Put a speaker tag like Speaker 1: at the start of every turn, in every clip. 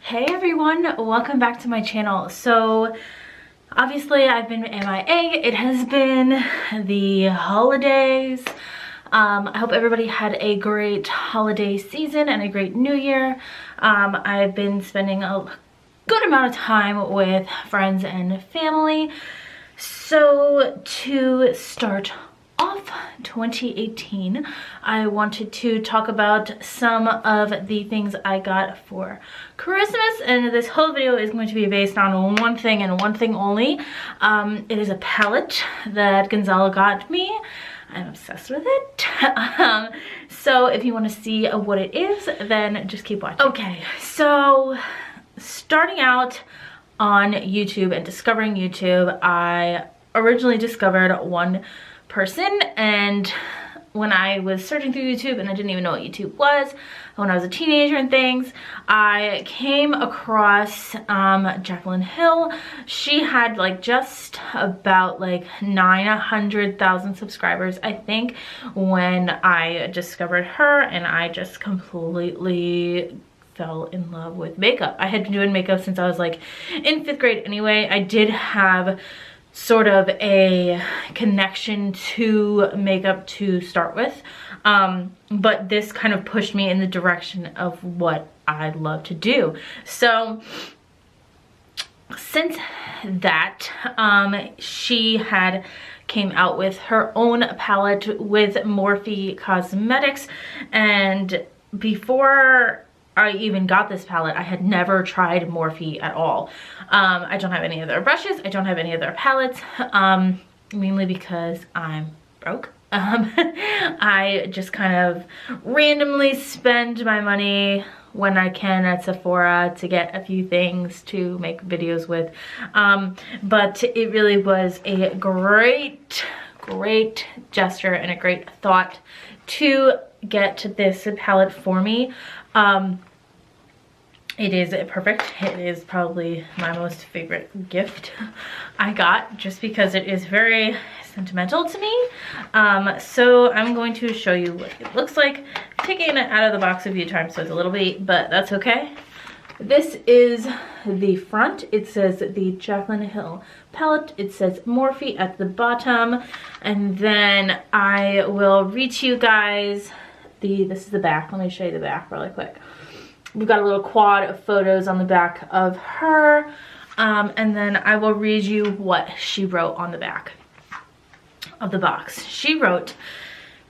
Speaker 1: Hey everyone, welcome back to my channel. So obviously I've been MIA. It has been the holidays. I hope everybody had a great holiday season and a great new year. I've been spending a good amount of time with friends and family. So to start off 2018, I wanted to talk about some of the things I got for Christmas, and this whole video is going to be based on one thing and one thing only. It is a palette that Gonzalo got me. I'm obsessed with it. So if you want to see what it is, then just keep watching. Okay, so starting out on YouTube and discovering YouTube, I originally discovered one person, and when I was searching through YouTube and I didn't even know what YouTube was when I was a teenager and things, I came across Jaclyn Hill. She had like just about like 900,000 subscribers, I think, when I discovered her, and I just completely fell in love with makeup. I had been doing makeup since I was like in 5th grade anyway. I did have sort of a connection to makeup to start with, but this kind of pushed me in the direction of what I love to do. So since that, she had came out with her own palette with Morphe Cosmetics, and before I even got this palette, I had never tried Morphe at all. I don't have any of their brushes. I don't have any of their palettes, mainly because I'm broke. I just kind of randomly spend my money when I can at Sephora to get a few things to make videos with. But it really was a great gesture and a great thought to get this palette for me. It is perfect. It is probably my most favorite gift I got, just because it is very sentimental to me. So I'm going to show you what it looks like. I've taken it out of the box a few times, so it's a little bit, but that's okay. This is the front. It says the Jaclyn Hill Palette. It says Morphe at the bottom, and then I will read to you guys this is the back. Let me show you the back really quick. We've got a little quad of photos on the back of her, and then I will read you what she wrote on the back of the box. She wrote,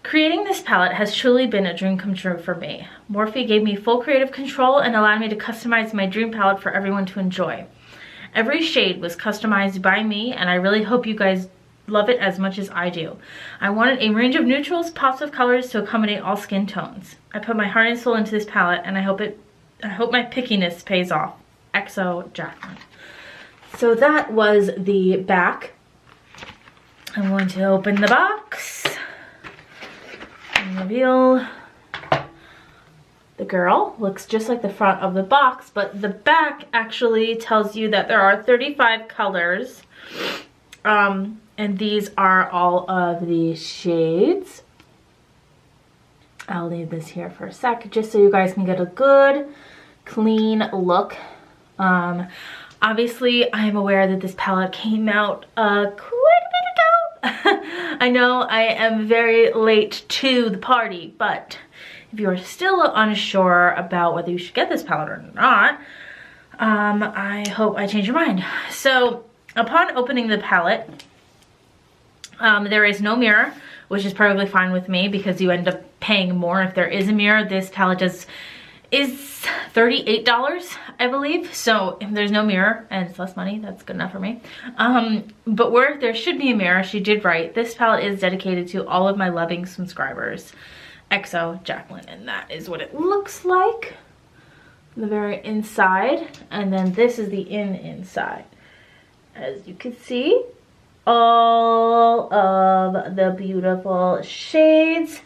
Speaker 1: "Creating this palette has truly been a dream come true for me. Morphe gave me full creative control and allowed me to customize my dream palette for everyone to enjoy. Every shade was customized by me, and I really hope you guys love it as much as I do. I wanted a range of neutrals, pops of colors to accommodate all skin tones. I put my heart and soul into this palette, and I hope my pickiness pays off. XO Jaclyn." So that was the back. I'm going to open the box and reveal the girl. Looks just like the front of the box, but the back actually tells you that there are 35 colors. And these are all of the shades. I'll leave this here for a sec, just so you guys can get a good, clean look. Obviously, I am aware that this palette came out quite a bit ago. I know I am very late to the party, but if you are still unsure about whether you should get this palette or not, I hope I change your mind. So, upon opening the palette, there is no mirror, which is perfectly fine with me because you end up paying more if there is a mirror. This palette is $38, I believe. So if there's no mirror and it's less money, that's good enough for me. But where there should be a mirror, she did write, "This palette is dedicated to all of my loving subscribers. XO Jaclyn." And that is what it looks like. The very inside. And then this is the inside. As you can see, all of the beautiful shades.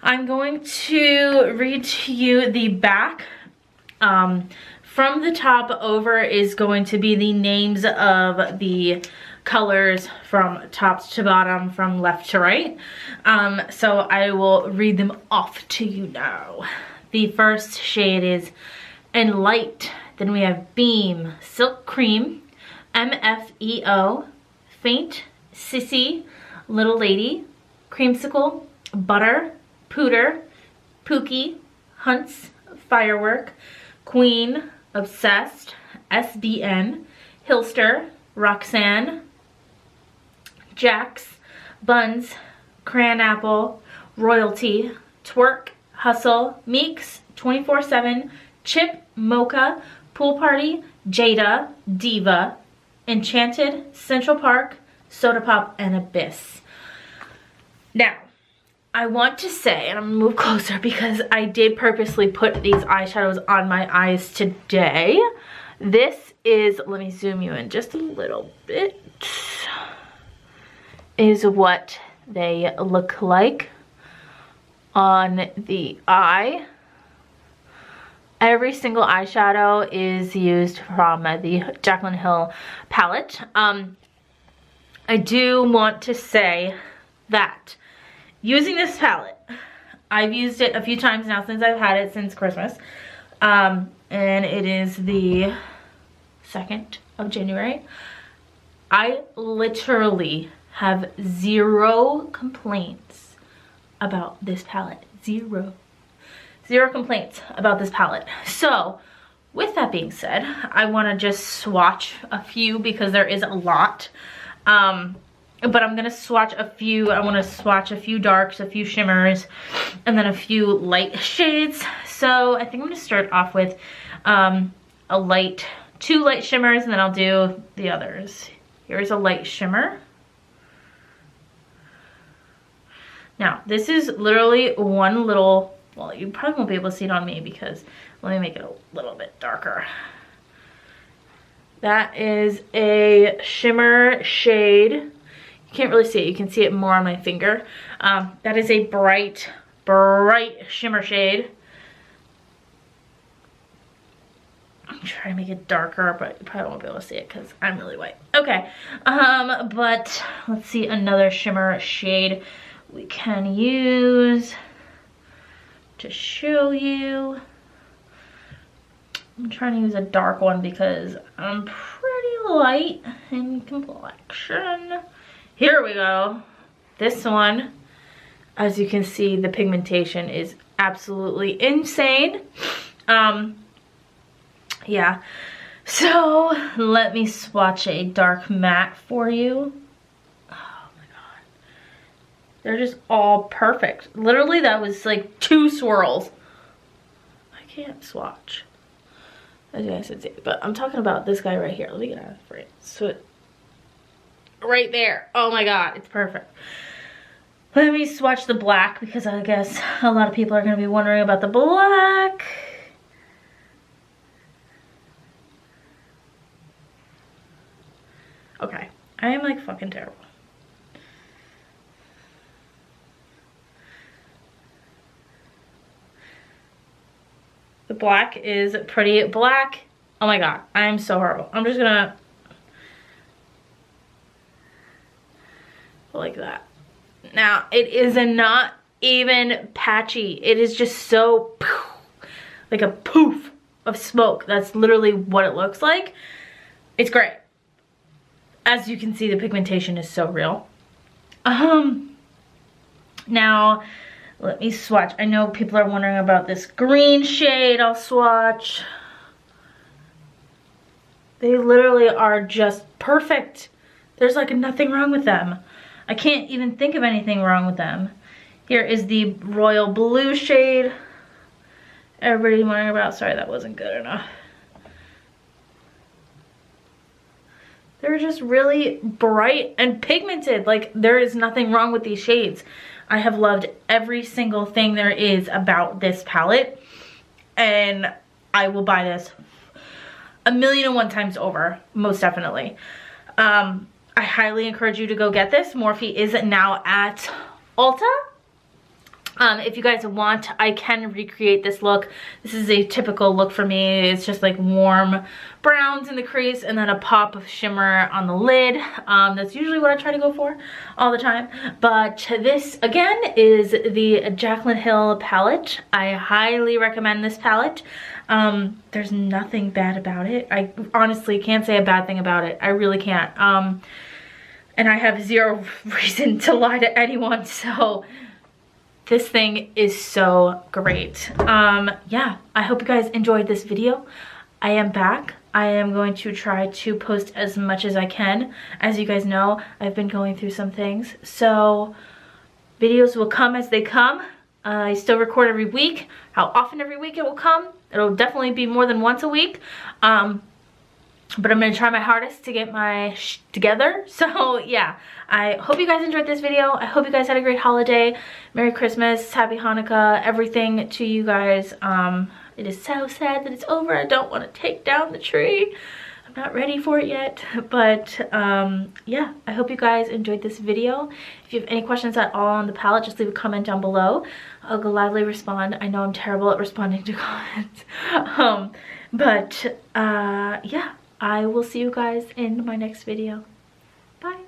Speaker 1: I'm going to read to you the back. From the top over is going to be the names of the colors from top to bottom, from left to right. So I will read them off to you now. The first shade is and light. Then we have Beam, Silk Cream, MFEO, Faint, Sissy, Little Lady, Creamsicle, Butter, Pooter, Pookie, Hunts, Firework, Queen, Obsessed, SBN, Hilster, Roxanne, Jax, Buns, Cran Apple, Royalty, Twerk, Hustle, Meeks, 24/7, Chip, Mocha, Pool Party, Jada, Diva, Enchanted, Central Park, Soda Pop, and Abyss. Now, I want to say, and I'm gonna move closer because I did purposely put these eyeshadows on my eyes today. This is, let me zoom you in just a little bit, is what they look like on the eye. Every single eyeshadow is used from the Jaclyn Hill palette. I do want to say that using this palette, I've used it a few times now since I've had it since Christmas. And it is the 2nd of January. I literally have 0 complaints about this palette. Zero complaints about this palette. So with that being said, I want to just swatch a few because there is a lot. But I'm gonna swatch a few. I want to swatch a few darks, a few shimmers, and then a few light shades. So I think I'm gonna start off with two light shimmers, and then I'll do the others. Here's a light shimmer. Now this is literally one little, well, you probably won't be able to see it on me because let me make it a little bit darker. That is a shimmer shade. You can't really see it. You can see it more on my finger. That is a bright shimmer shade. I'm trying to make it darker, but you probably won't be able to see it because I'm really white. Okay, but let's see another shimmer shade we can use to show you. I'm trying to use a dark one because I'm pretty light in complexion. Here we go. This one, as you can see, the pigmentation is absolutely insane. Yeah. So let me swatch a dark matte for you. Oh my god. They're just all perfect. Literally, that was like 2 swirls. I can't swatch, as you guys can see, but I'm talking about this guy right here. Let me get out of the frame. So right there. Oh my god, it's perfect. Let me swatch the black because I guess a lot of people are going to be wondering about the black. Okay, I am like fucking terrible. The black is pretty black. Oh my god, I am so horrible. I'm just gonna like that. Now, it is not even patchy. It is just so like a poof of smoke. That's literally what it looks like. It's great. As you can see, the pigmentation is so real. Now, let me swatch. I know people are wondering about this green shade. I'll swatch. They literally are just perfect. There's like nothing wrong with them. I can't even think of anything wrong with them. Here is the royal blue shade. Everybody wondering about. Sorry, that wasn't good enough. They're just really bright and pigmented. Like, there is nothing wrong with these shades. I have loved every single thing there is about this palette. And I will buy this 1,000,001 times over, most definitely. I highly encourage you to go get this. Morphe is now at Ulta. If you guys want, I can recreate this look. This is a typical look for me. It's just like warm browns in the crease and then a pop of shimmer on the lid. That's usually what I try to go for all the time. But this, again, is the Jaclyn Hill palette. I highly recommend this palette. There's nothing bad about it. I honestly can't say a bad thing about it. I really can't. And I have zero reason to lie to anyone, so this thing is so great. Yeah, I hope you guys enjoyed this video. I am back. I am going to try to post as much as I can. As you guys know, I've been going through some things, so videos will come as they come. I still record every week. How often every week it will come? It'll definitely be more than once a week. But I'm gonna try my hardest to get my together. So yeah, I hope you guys enjoyed this video. I hope you guys had a great holiday. Merry Christmas, Happy Hanukkah, everything to you guys. It is so sad that it's over. I don't want to take down the tree. I'm not ready for it yet. But yeah, I hope you guys enjoyed this video. If you have any questions at all on the palette, just leave a comment down below. I'll gladly respond. I know I'm terrible at responding to comments. But yeah, I will see you guys in my next video. Bye.